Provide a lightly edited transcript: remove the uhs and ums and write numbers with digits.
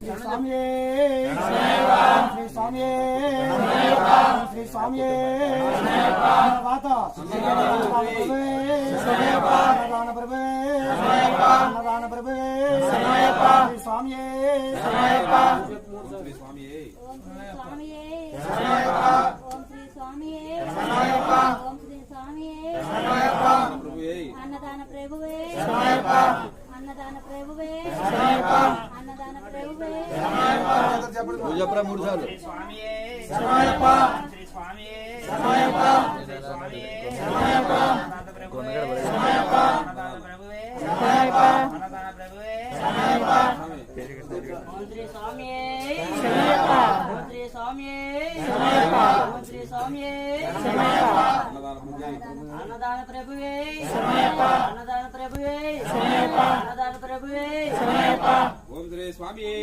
స్వామి శ్రీ స్వామి శ్రీ స్వామి వాత అన్నదాన ప్రభు అన్నదాన ప్రభు శ్రీ స్వామి శ్రీ స్వామి ఓం శ్రీ స్వామియే ఓం శ్రీ స్వామియే ఓం శ్రీ స్వామియే అన్నదాన ప్రభువే అన్నదాన ప్రభువే అన్నదాన ప్రభువే మూడు సార్లు శ్రీ స్వామియే శ్రీ స్వామియే శ్రీ స్వామియే అన్నదాన ప్రభువే అన్నదాన ప్రభువే అన్నదాన ప్రభువే ఓం శ్రీ స్వామియే ఓం శ్రీ స్వామియే ఓం శ్రీ స్వామియే అన్నదాన ప్రభువే అన్నదాన ప్రభువే అన్నదాన ప్రభువే ఓం శ్రీ స్వామి